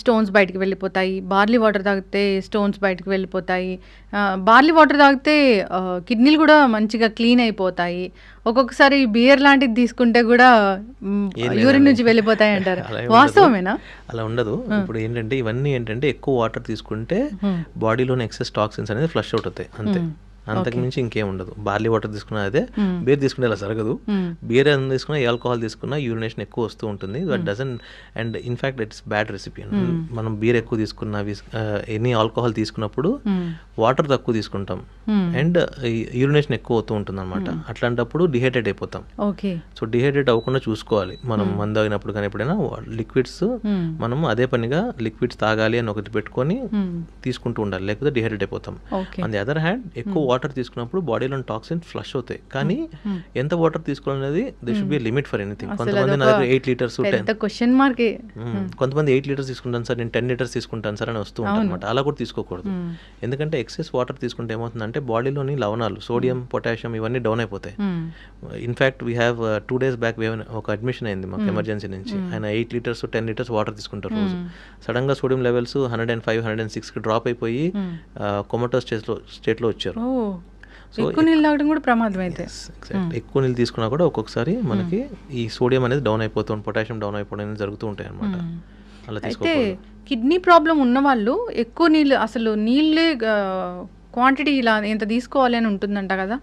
స్టోన్స్ బయటికి వెళ్ళిపోతాయి, బార్లీ వాటర్ తాగితే స్టోన్స్ బయటికి వెళ్ళిపోతాయి, బార్లీ వాటర్ తాగితే కిడ్నీలు కూడా మంచిగా క్లీన్ అయిపోతాయి, ఒక్కొక్కసారి బియర్ లాంటిది తీసుకుంటే కూడా యూరిన్ నుంచి వెళ్ళిపోతాయి అంటారు, వాస్తవమేనా? అలా ఉండదు. ఇప్పుడు ఏంటంటే ఇవన్నీ ఏంటంటే ఎక్కువ వాటర్ తీసుకుంటే బాడీలోని ఎక్సెస్ టాక్సిన్స్ అనేది ఫ్లష్ అవుట్ అవుతాయి అంతే. అంతకు మించి ఇంకేం ఉండదు. బార్లీ వాటర్ తీసుకున్నా అదే, మ్మ్. బీర్ తీసుకునే అలా జరగదు. మ్మ్. బీర్ అని తీసుకున్నా, ఆల్కహాల్ తీసుకున్నా యూరినేషన్ ఎక్కువ వస్తూ ఉంటుంది. That doesn't and in fact it's bad recipe. మనం బీర్ ఎక్కువ తీసుకున్నా, ఎనీ ఆల్కహాల్ తీసుకున్నప్పుడు మ్మ్. వాటర్ తక్కువ తీసుకుంటాం మ్మ్. అండ్ యూరినేషన్ ఎక్కువ అవుతూ ఉంటుంది అనమాట. అట్లాంటప్పుడు డిహైడ్రేట్ అయిపోతాం. ఓకే. సో డిహైడ్రేట్ అవ్వకుండా చూసుకోవాలి మనం మందు తాగినప్పుడు. కానీ ఎప్పుడైనా లిక్విడ్స్ మ్మ్. మనం అదే పనిగా లిక్విడ్స్ తాగాలి అని ఒకటి పెట్టుకొని మ్మ్. తీసుకుంటూ ఉండాలి, లేకపోతే డిహైడ్రేట్ అయిపోతాం. Okay. On the other hand ఎక్కువ వాటర్ తీసుకున్నప్పుడు బాడీలో టాక్సిన్స్ ఫ్లష్ అవుతాయి. కానీ ఎంత వాటర్ తీసుకోవాలనేది they should be limit for anything. కొంతమంది నా దగ్గర 8 లీటర్స్ పెద్ద క్వశ్చన్ మార్క్. కొంతమంది 8 లీటర్స్ తీసుకుంటాను సార్, నేను 10 లీటర్స్ తీసుకుంటాను సార్ అని వస్తూ ఉంటాను అనమాట. అలా కూడా తీసుకోకూడదు. ఎందుకంటే ఎక్సెస్ వాటర్ తీసుకుంటే ఏమవుతుందంటే బాడీలోని లవణాలు, సోడియం, పొటాషియం ఇవన్నీ డౌన్ అయిపోతాయి. In fact we have 2 days back ఒక అడ్మిషన్ అయింది మాకు ఎమర్జెన్సీ నుంచి. ఆయన 8 లీటర్స్ 10 లీటర్స్ వాటర్ తీసుకుంటారు రోజు. సడన్ గా సోడియం లెవెల్స్ 105, 106 కి డ్రాప్ అయిపోయి కొమటోస్ స్టేట్లో వచ్చారు. ఎక్కువ నీళ్ళు తాగడం కూడా ప్రమాదం అయితే. ఎక్కువ నీళ్ళు తీసుకున్నా కూడా ఒక్కొక్కసారి మనకి ఈ సోడియం అనేది డౌన్ అయిపోతుంది, పొటాషియం డౌన్ అయిపోవడం అనేది జరుగుతూ ఉంటాయి అనమాట. అలా అయితే తీసుకోకూడదు. కిడ్నీ ప్రాబ్లం ఉన్న వాళ్ళు ఎక్కువ నీళ్ళు, అసలు నీళ్ళే క్వాంటిటీ ఇలా ఎంత తీసుకోవాలి అని ఉంటుందంట కదా.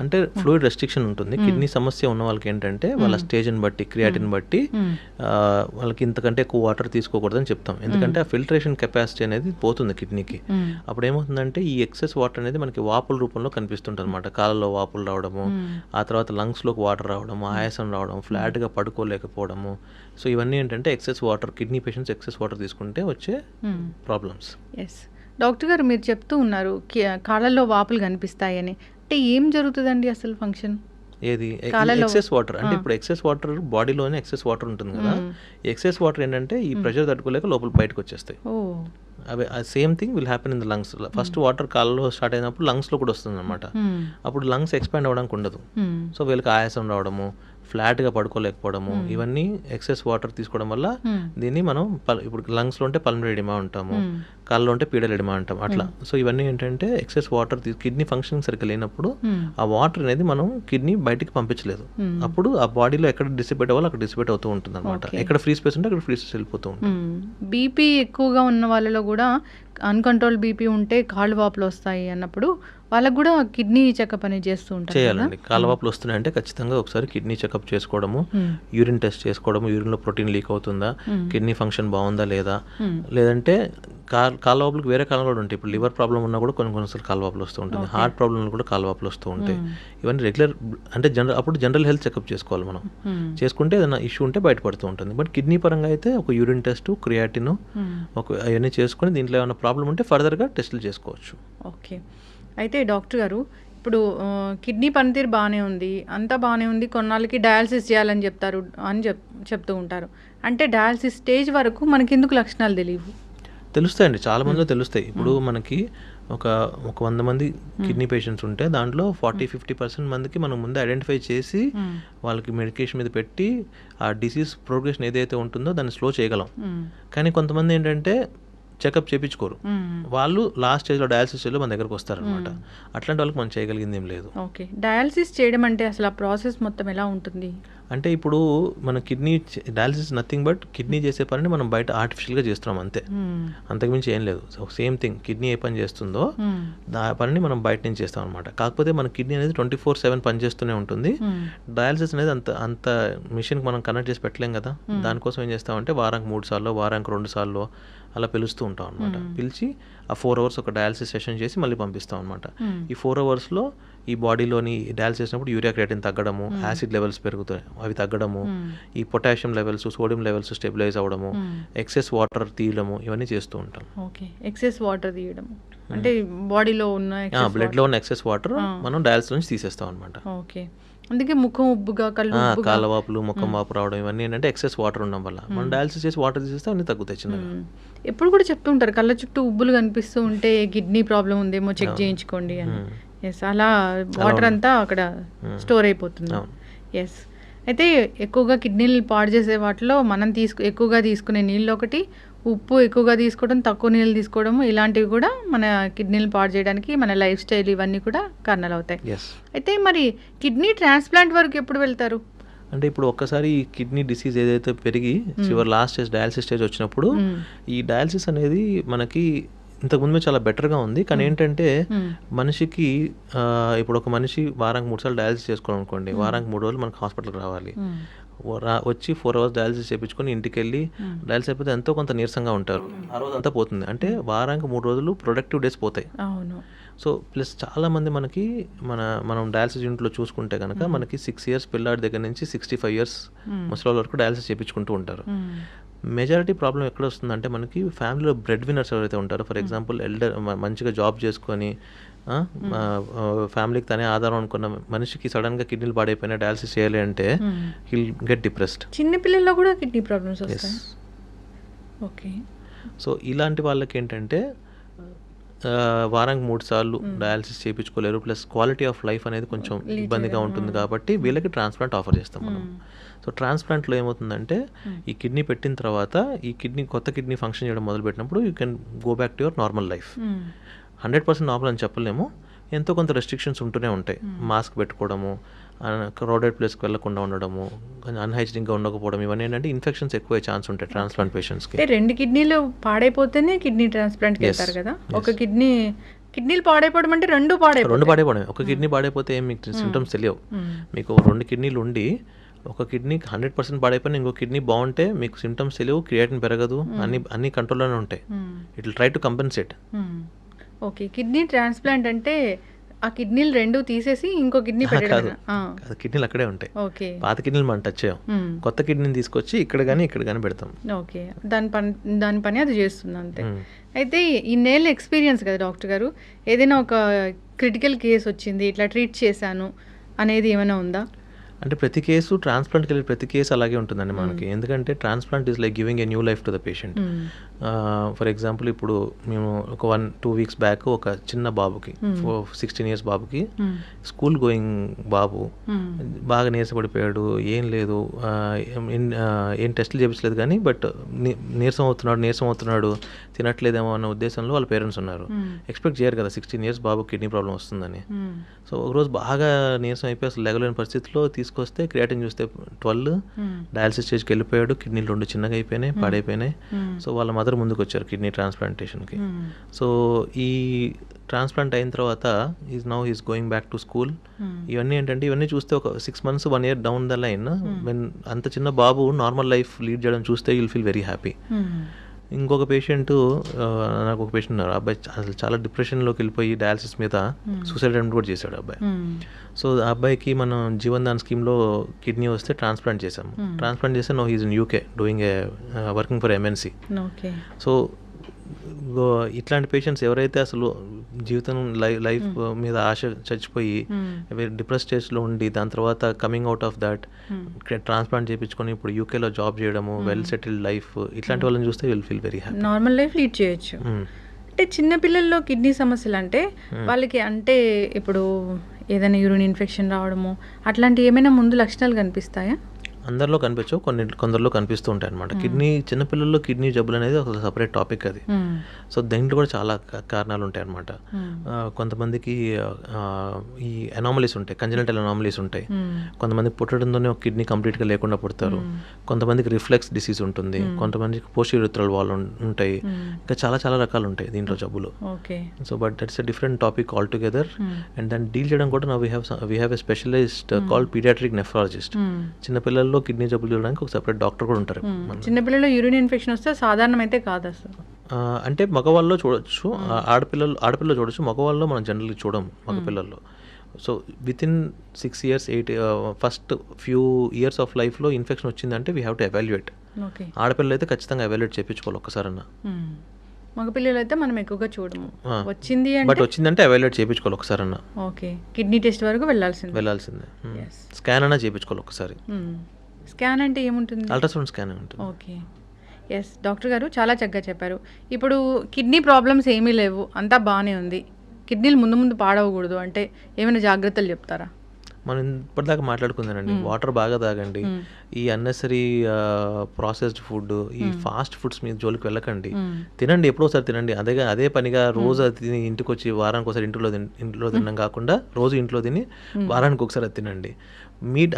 అంటే ఫ్లూయిడ్ రెస్ట్రిక్షన్ ఉంటుంది. కిడ్నీ సమస్య ఉన్న వాళ్ళకి ఏంటంటే వాళ్ళ స్టేజ్ని బట్టి, క్రియాటిన్ బట్టి వాళ్ళకి ఇంతకంటే ఎక్కువ వాటర్ తీసుకోకూడదని చెప్తాం. ఎందుకంటే ఆ ఫిల్టరేషన్ కెపాసిటీ అనేది పోతుంది కిడ్నీకి. అప్పుడు ఏమవుతుందంటే ఈ ఎక్సెస్ వాటర్ అనేది మనకి వాపుల రూపంలో కనిపిస్తుంటుంది అనమాట. కాళ్ళలో వాపులు రావడము, ఆ తర్వాత లంగ్స్లోకి వాటర్ రావడము, ఆయాసం రావడం, ఫ్లాట్గా పడుకోలేకపోవడము. సో ఇవన్నీ ఏంటంటే excess water, kidney patients excess water తీసుకుంటే వచ్చే ప్రాబ్లమ్స్. ఎస్ డాక్టర్ గారు, మీరు చెప్తూ ఉన్నారు కాళ్ళల్లో వాపులు కనిపిస్తాయని. అంటే ఏం జరుగుతుందండి అసలు ఫంక్షన్? ఏది ఎక్సెస్ వాటర్ అంటే ఇప్పుడు ఎక్సెస్ వాటర్ బాడీలోనే ఎక్సెస్ వాటర్ ఉంటుంది కదా. ఎక్సెస్ వాటర్ ఏంటంటే ఈ ప్రెషర్ తట్టుకోలేక లోపల బయటకు వచ్చేస్తాయి. అవి same thing will happen in the lungs. First water కాళ్ళలో స్టార్ట్ అయినప్పుడు లంగ్స్లో కూడా వస్తుంది అనమాట. అప్పుడు లంగ్స్ ఎక్స్పాండ్ అవ్వడానికి ఉండదు. సో వీళ్ళకి ఆయాసం రావడము, ఫ్లాట్గా పడుకోలేకపోవడము, ఇవన్నీ ఎక్సెస్ వాటర్ తీసుకోవడం వల్ల దీన్ని మనం ఇప్పుడు లంగ్స్లో ఉంటే పల్మనరీ ఎడిమా అంటాము, కాళ్ళలో ఉంటే పీడల్ ఎడిమా అంటాం అట్లా. సో ఇవన్నీ ఏంటంటే ఎక్సెస్ వాటర్ కిడ్నీ ఫంక్షనింగ్ సరిగ్గా లేనప్పుడు ఆ వాటర్ అనేది మనం కిడ్నీ బయటికి పంపించలేదు. అప్పుడు ఆ బాడీలో ఎక్కడ డిసిపేట్ అవ్వాలి అక్కడ డిసిపేట్ అవుతూ ఉంటుంది అనమాట. ఎక్కడ ఫ్రీ స్పేస్ ఉంటే అక్కడ ఫ్రీ స్పేస్ వెళ్ళిపోతూ ఉంటుంది. బీపీ ఎక్కువగా ఉన్న వాళ్ళలో కూడా అన్కంట్రోల్ బీపీ ఉంటే కాళ్ళు వాపులు వస్తాయి అన్నప్పుడు వాళ్ళకు కూడా కిడ్నీ చెకప్ అనేది చేస్తూ ఉంటారు. చేయాలండి. కాళ్ళ వాపులు వస్తున్నాయంటే ఖచ్చితంగా ఒకసారి కిడ్నీ చెకప్ చేసుకోవడము, యూరిన్ టెస్ట్ చేసుకోవడము, యూరిన్లో ప్రోటీన్ లీక్ అవుతుందా, కిడ్నీ ఫంక్షన్ బాగుందా లేదా, లేదంటే కాళ్ళ వాపులకు వేరే కారణాలు కూడా ఉంటాయి. ఇప్పుడు లివర్ ప్రాబ్లం ఉన్నా కూడా కొన్నిసార్లు కాళ్ళ వాపులు వస్తూ ఉంటుంది, హార్ట్ ప్రాబ్లం కూడా కాళ్ళ వాపులు వస్తూ ఉంటాయి. ఇవన్నీ రెగ్యులర్ అంటే అప్పుడు జనరల్ హెల్త్ చెకప్ చేసుకోవాలి మనం. చేసుకుంటే ఏదైనా ఇష్యూ ఉంటే బయటపడుతూ ఉంటుంది. బట్ కిడ్నీ పరంగా అయితే ఒక యూరిన్ టెస్ట్, క్రియాటిన్ అవన్నీ చేసుకుని దీంట్లో ఏమైనా ప్రాబ్లం ఉంటే ఫర్దర్గా టెస్టులు చేసుకోవచ్చు. ఓకే. అయితే డాక్టర్ గారు, ఇప్పుడు కిడ్నీ పనితీరు బాగానే ఉంది, అంతా బాగానే ఉంది, కొన్నాళ్ళకి డయాలసిస్ చేయాలని చెప్తారు అని చెప్తూ ఉంటారు. అంటే డయాలసిస్ స్టేజ్ వరకు మనకి ఎందుకు లక్షణాలు తెలియవు? తెలుస్తాయండి, చాలా మందిలో తెలుస్తాయి. ఇప్పుడు మనకి ఒక 100 మంది కిడ్నీ పేషెంట్స్ ఉంటే దాంట్లో 40-50% మందికి మనం ముందే ఐడెంటిఫై చేసి వాళ్ళకి మెడికేషన్ మీద పెట్టి ఆ డిసీజ్ ప్రోగ్రెషన్ ఏదైతే ఉంటుందో దాన్ని స్లో చేయగలం. కానీ కొంతమంది ఏంటంటే చెకప్ చేయించుకోరు, వాళ్ళు లాస్ట్ స్టేజ్లో డయాలసిస్ స్టేజ్లో మన దగ్గరకు వస్తారనమాట. అట్లాంటి వాళ్ళకి మనం చేయగలిగింది ఏం లేదు. ఓకే. డయాలసిస్ చేయడం అంటే అసలు ఆ ప్రాసెస్ మొత్తం ఎలా ఉంటుంది? అంటే ఇప్పుడు మన kidney dialysis nothing but kidney చేసే పనిని మనం బయట ఆర్టిఫిషియల్గా చేస్తున్నాం అంతే, అంతకుమించి ఏం లేదు. సేమ్ థింగ్, కిడ్నీ ఏ పని చేస్తుందో ఆ పనిని మనం బయట నుంచి చేస్తాం అనమాట. కాకపోతే మన కిడ్నీ అనేది 24/7 పనిచేస్తూనే ఉంటుంది. డయాలసిస్ అనేది అంత మిషన్కి మనం కనెక్ట్ చేసి పెట్టలేం కదా. దానికోసం ఏం చేస్తామంటే వారానికి 3 సార్లు, వారానికి 2 సార్లు అలా పిలుస్తూ ఉంటాం అనమాట. పిలిచి ఆ 4 hours ఒక డయాలసిస్ సెషన్ చేసి మళ్ళీ పంపిస్తాం అనమాట. ఈ 4 hours ఈ బాడీలోని డయాలసిస్ చేసినప్పుడు యూరియా క్రియాటిన్ తగ్గడము, యాసిడ్ లెవెల్స్ పెరుగుతాయి అవి తగ్గడము, ఈ potassium levels, sodium levels stabilize అవ్వడము, ఎక్సెస్ వాటర్ తీయడము, ఇవన్నీ చేస్తూ ఉంటాం. ఓకే. ఎక్సెస్ వాటర్ తీయడం అంటే బాడీలో ఉన్న బ్లడ్లో ఉన్న ఎక్సెస్ వాటర్ మనం డయాలసిస్ నుంచి తీసేస్తాం అనమాట. ఓకే. అందుకే ముఖం ఉబ్బుగా, కాళ్ళ వాపులు, ముఖం వాపు రావడం ఇవన్నీ ఏంటంటే ఎక్సెస్ వాటర్ ఉండడం వల్ల. మనం డయాలసిస్ చేసి వాటర్ తీసేస్తే అన్ని తగ్గుతాయి చిన్నగా. ఎప్పుడు కూడా చెప్తూ ఉంటారు కళ్ళ చుట్టూ ఉబ్బులు కనిపిస్తూ ఉంటే కిడ్నీ ప్రాబ్లం ఉందేమో చెక్ చేయించుకోండి అని. ఎస్, అలా వాటర్ అంతా అక్కడ స్టోర్ అయిపోతుంది. ఎస్. అయితే ఎక్కువగా కిడ్నీలు పాడు చేసే వాటిలో మనం ఎక్కువగా తీసుకునే నీళ్ళు ఒకటి, ఉప్పు ఎక్కువగా తీసుకోవడం, తక్కువ నీళ్ళు తీసుకోవడం, ఇలాంటివి కూడా మన కిడ్నీలు పాడు చేయడానికి మన లైఫ్ స్టైల్ ఇవన్నీ కూడా కారణాలు అవుతాయి. అయితే మరి కిడ్నీ ట్రాన్స్ప్లాంట్ వరకు ఎప్పుడు వెళ్తారు? అంటే ఇప్పుడు ఒక్కసారి ఈ కిడ్నీ డిసీజ్ ఏదైతే పెరిగి చివరి లాస్ట్ స్టేజ్ డయాలసిస్ స్టేజ్ వచ్చినప్పుడు ఈ డయాలసిస్ అనేది మనకి ఇంతకుముందు చాలా బెటర్గా ఉంది. కానీ ఏంటంటే మనిషికి ఇప్పుడు ఒక మనిషి వారానికి 3 సార్లు డయాలసిస్ చేసుకోవాలనుకోండి, వారానికి 3 రోజులు మనకు హాస్పిటల్కి రావాలి. వచ్చి 4 అవర్స్ డయాలసిస్ చేయించుకొని ఇంటికి వెళ్ళి డయాలసిస్ అయిపోతే ఎంతో కొంత నీరసంగా ఉంటారు, ఆ రోజు అంతా పోతుంది. అంటే వారానికి 3 రోజులు ప్రొడక్టివ్ డేస్ పోతాయి. సో ప్లస్ చాలామంది మనకి మనం డయాలసిస్ యూనిట్లో చూసుకుంటే కనుక మనకి 6 years పిల్లాడి దగ్గర నుంచి 65 years ముసలి వరకు డయాలసిస్ చేయించుకుంటూ ఉంటారు. మెజారిటీ ప్రాబ్లం ఎక్కడ వస్తుందంటే మనకి ఫ్యామిలీలో బ్రెడ్ విన్నర్స్ ఎవరైతే ఉంటారో, ఫర్ ఎగ్జాంపుల్ ఎల్డర్ మంచిగా జాబ్ చేసుకొని ఫ్యామిలీకి తనే ఆధారం అనుకున్న మనిషికి సడన్గా కిడ్నీలు పాడైపోయినా డయాలసిస్ చేయాలి అంటే హిల్ గెట్ డిప్రెస్డ్. చిన్న పిల్లల్లో కూడా కిడ్నీ ప్రాబ్లమ్స్ వస్తాయి. ఓకే. సో ఇలాంటి వాళ్ళకి ఏంటంటే వారానికి 3 సార్లు డయాలసిస్ చేయించుకోలేరు, ప్లస్ క్వాలిటీ ఆఫ్ లైఫ్ అనేది కొంచెం ఇబ్బందిగా ఉంటుంది. కాబట్టి వీళ్ళకి ట్రాన్స్ప్లాంట్ ఆఫర్ చేస్తాం మనం. సో ట్రాన్స్ప్లాంట్లో ఏమవుతుందంటే ఈ కిడ్నీ పెట్టిన తర్వాత ఈ కొత్త కిడ్నీ ఫంక్షన్ చేయడం మొదలుపెట్టినప్పుడు you can go back to your normal life. 100% normal అని చెప్పలేము, ఎంతో కొంత రెస్ట్రిక్షన్స్ ఉంటూనే ఉంటాయి. మాస్క్ పెట్టుకోవడము, క్రౌడెడ్ ప్లేస్కి వెళ్ళకుండా ఉండడము, కొంచెం అన్హైజీనిక్గా ఉండకపోవడం, ఇవన్నీ ఏంటంటే ఇన్ఫెక్షన్స్ ఎక్కువ ఛాన్స్ ఉంటాయి ట్రాన్స్ప్లాంట్ పేషెంట్స్కి. 2 కిడ్నీలు పాడైపోతేనే కిడ్నీ ట్రాన్స్ప్లాంట్కి వెళ్తారు కదా. ఒక కిడ్నీలు పాడైపోవడం అంటే రెండు పాడైపోవడం. ఒక కిడ్నీ పాడైపోతే ఏం మీకు సిమ్టమ్స్ తెలియవు. మీకు 2 కిడ్నీలు ఉండి ఒక కిడ్నీ 100% పాడైపోయినా ఇంకో కిడ్నీ బాగుంటే మీకు సిమ్టమ్స్ తెలియవు, క్రియాటిన్ పెరగదు, అన్ని కంట్రోల్లోనే ఉంటాయి. It will try to compensate. Okay. Kidney transplant అంటే ఆ కిడ్నీలు 2 తీసేసి ఇంకో కిడ్నీ పెట్టడం? కిడ్నీలు అక్కడే ఉంటాయి. ఓకే. పాత కిడ్నీలు మనం టచ్ చేయం, కొత్త కిడ్నీని తీసుకొచ్చి ఇక్కడ కానీ పెడతాం. ఓకే. దాని పని అది చేస్తుంది అంతే. అయితే ఈ నేల ఎక్స్పీరియన్స్ కదా డాక్టర్ గారు, ఏదైనా ఒక క్రిటికల్ కేసు వచ్చింది ఇట్లా ట్రీట్ చేశాను అనేది ఏమైనా ఉందా? అంటే ప్రతి కేసు ట్రాన్స్ప్లాంట్కి వెళ్ళి ప్రతి కేసు అలాగే ఉంటుందండి మనకి. ఎందుకంటే transplant is like giving a new life to the patient. For example ఇప్పుడు మేము ఒక 1-2 weeks బ్యాక్ ఒక చిన్న బాబుకి 16 years బాబుకి, స్కూల్ గోయింగ్ బాబు, బాగా నీరసపడిపోయాడు, ఏం లేదు, ఏం టెస్టులు చేయించలేదు కానీ బట్ నీరసం అవుతున్నాడు, తినట్లేదేమో అన్న ఉద్దేశంలో వాళ్ళ పేరెంట్స్ ఉన్నారు. ఎక్స్పెక్ట్ చేయరు కదా 16 years బాబు కిడ్నీ ప్రాబ్లం వస్తుందని. సో ఒకరోజు బాగా నీరసం అయిపోయి అసలు లెగలేని పరిస్థితిలో తీసుకొస్తే క్రియాటిన్ చూస్తే 12, డయాలసిస్ స్టేజ్కి వెళ్ళిపోయాడు, కిడ్నీలు 2 చిన్నగా అయిపోయినాయి, పాడైపోయినాయి. సో వాళ్ళ మదర్ ముందుకు వచ్చారు కిడ్నీ ట్రాన్స్ప్లాంటేషన్కి. సో ఈ ట్రాన్స్ప్లాంట్ అయిన తర్వాత is going back to school. ఇవన్నీ చూస్తే ఒక 6 months 1 year down the line when అంత చిన్న బాబు నార్మల్ లైఫ్ లీడ్ చేయడం చూస్తే యుల్ ఫీల్ వెరీ హ్యాపీ. ఇంకొక పేషెంట్, నాకు ఒక పేషెంట్ ఉన్నారు, అబ్బాయి అసలు చాలా డిప్రెషన్లోకి వెళ్ళిపోయి డయాలసిస్ మీద సూసైడ్ అటెంప్ట్ కూడా చేశాడు అబ్బాయి. సో ఆ అబ్బాయికి మనం జీవన్ దాన్ స్కీమ్లో కిడ్నీ వస్తే ట్రాన్స్ప్లాంట్ చేసాము. ట్రాన్స్ప్లాంట్ చేస్తే no he's in UK doing working for MNC. So ఇట్లాంటి పేషెంట్స్ ఎవరైతే అసలు జీవితం లైఫ్ మీద ఆశ చచ్చిపోయి డిప్రెస్ స్టేజ్లో ఉండి దాని తర్వాత coming out of that transplant చేయించుకొని ఇప్పుడు యూకేలో జాబ్ చేయడము, వెల్ సెటిల్డ్ లైఫ్, ఇట్లాంటి వాళ్ళని చూస్తే will feel very happy, normal life lead చేయొచ్చు. అంటే చిన్న పిల్లల్లో కిడ్నీ సమస్యలు అంటే వాళ్ళకి అంటే ఇప్పుడు ఏదైనా యూరిన్ ఇన్ఫెక్షన్ రావడము అట్లాంటి ఏమైనా ముందు లక్షణాలు కనిపిస్తాయా? అందరిలో కనిపించవు, కొందరిలో కనిపిస్తూ ఉంటాయి అనమాట. చిన్నపిల్లల్లో కిడ్నీ జబ్బులు అనేది ఒక సపరేట్ టాపిక్ అది. సో దీంట్లో కూడా చాలా కారణాలు ఉంటాయి అనమాట. కొంతమందికి ఈ అనామలీస్ ఉంటాయి, కంజెనిటల్ అనామలీస్ ఉంటాయి. కొంతమంది పుట్టడంతోనే ఒక కిడ్నీ కంప్లీట్గా లేకుండా పుడతారు. కొంతమందికి రిఫ్లెక్స్ డిసీజ్ ఉంటుంది, కొంతమందికి పోస్టీరిథ్రల్ వాల్ ఉంటాయి, ఇంకా చాలా చాలా రకాలు ఉంటాయి దీంట్లో జబ్బులు. So but that's a different topic all together. And దాన్ని డీల్ చేయడం కూడా we have a specialist called paediatric nephrologist. చిన్నపిల్లల్లో కిడ్నీ జబ్బులు చూడడానికి ఒక సెపరేట్ డాక్టర్ కూడా ఉంటారు. చిన్నపిల్లల్లో యూరిన్ ఇన్ఫెక్షన్ వస్తే సాధారణం అయితే కాదు అసలు. అంటే మగవాళ్ళలో చూడొచ్చు, ఆడపిల్లలు చూడొచ్చు, మగవాళ్ళలో మనం జనరల్గా చూడము మగపిల్లల్లో. So within 6 years 8 first few years of లైఫ్లో ఇన్ఫెక్షన్ వచ్చిందంటే వీ హ్యావ్ టు ఎవాల్యుయేట్. ఆడపిల్లలు అయితే ఖచ్చితంగా ఎవాల్యుయేట్ చేయించుకోవాలి ఒక్కసారన్నా. మగపిల్లలు అయితే మనం ఎక్కువగా చూడము, వచ్చిందంటే ఎవాల్యుయేట్ చేయించుకోవాలి ఒకసారన్నా. ఓకే. కిడ్నీ టెస్ట్ వరకు వెళ్ళాల్సిందే. స్కాన్ అన్నా చేయించుకోవాలి ఒకసారి. స్కాన్ అంటే ఏముంటుంది? అల్ట్రాసౌండ్ స్కాన్ ఉంటుంది. ఓకే. ఎస్ డాక్టర్ గారు చాలా చక్కగా చెప్పారు. ఇప్పుడు కిడ్నీ ప్రాబ్లమ్స్ ఏమీ లేవు, అంతా బాగానే ఉంది, కిడ్నీలు ముందు పాడవకూడదు అంటే ఏమైనా జాగ్రత్తలు చెప్తారా? మనం ఇప్పటిదాకా మాట్లాడుకుందానండి, వాటర్ బాగా తాగండి, ఈ అన్నెసరీ ప్రాసెస్డ్ ఫుడ్, ఈ ఫాస్ట్ ఫుడ్స్ మీద జోలికి వెళ్ళకండి, తినండి ఎప్పుడోసారి తినండి. అదే పనిగా రోజు తిని ఇంటికి వచ్చి వారానికి ఒకసారి ఇంట్లో తినడం కాకుండా రోజు ఇంట్లో తిని వారానికి ఒకసారి అది తినండి.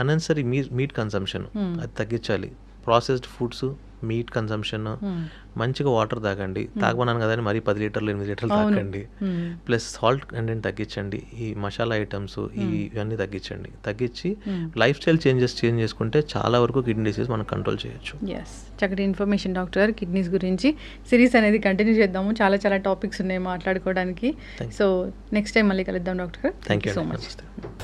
అన్నెసరీ మీట్ కన్సంప్షన్ అది తగ్గించాలి. ప్రాసెస్డ్ ఫుడ్స్, మీట్ కన్సంప్షన్, మంచిగా వాటర్ తాగండి. తాగమన్నాను కదా అని మరీ 10 లీటర్లు 8 లీటర్లు తాగండి. ప్లస్ సాల్ట్ కంటెంట్ తగ్గించండి. ఈ మసాలా ఐటమ్స్ ఇవన్నీ తగ్గించి లైఫ్ స్టైల్ చేంజ్ చేసుకుంటే చాలా వరకు కిడ్నీ డిసీజ్ మనం కంట్రోల్ చేయొచ్చు. ఎస్, చక్కటి ఇన్ఫర్మేషన్ డాక్టర్. కిడ్నీస్ గురించి సిరీస్ అనేది కంటిన్యూ చేద్దాము. చాలా చాలా టాపిక్స్ ఉన్నాయి మాట్లాడుకోవడానికి. సో నెక్స్ట్ టైం మళ్ళీ కలుద్దాం doctor. Thank you so much.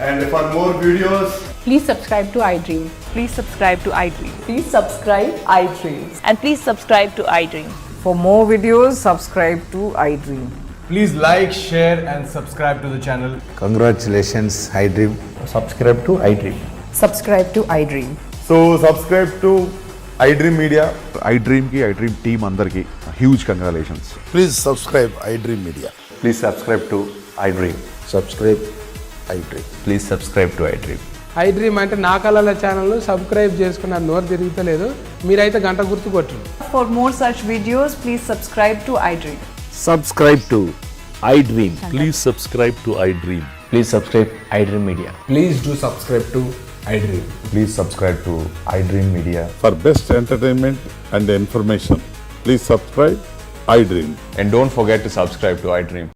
And for more videos, Please subscribe to iDream. Please subscribe to iDream. Please subscribe iDream. And please subscribe to iDream. For more videos, subscribe to iDream. please like, share, and subscribe to the channel. Congratulations, iDream. subscribe to iDream. Subscribe to iDream. So subscribe to iDream Media. iDream team అందరికి huge congratulations. Please subscribe iDream Media. Please subscribe to iDream. Subscribe iDream. Please subscribe to iDream. iDream అంటే నా కళల ఛానల్ను subscribe చేసుకున్న నోరు తిరుగుతలేదు, మీరైతే గంట గుర్తు కొట్టండి. For more such videos, please subscribe to iDream. Subscribe to iDream. Please subscribe to iDream. Please subscribe iDream Media. Please do subscribe to iDream. Please subscribe to iDream Media. For best entertainment and information, please subscribe iDream. And don't forget to subscribe to iDream.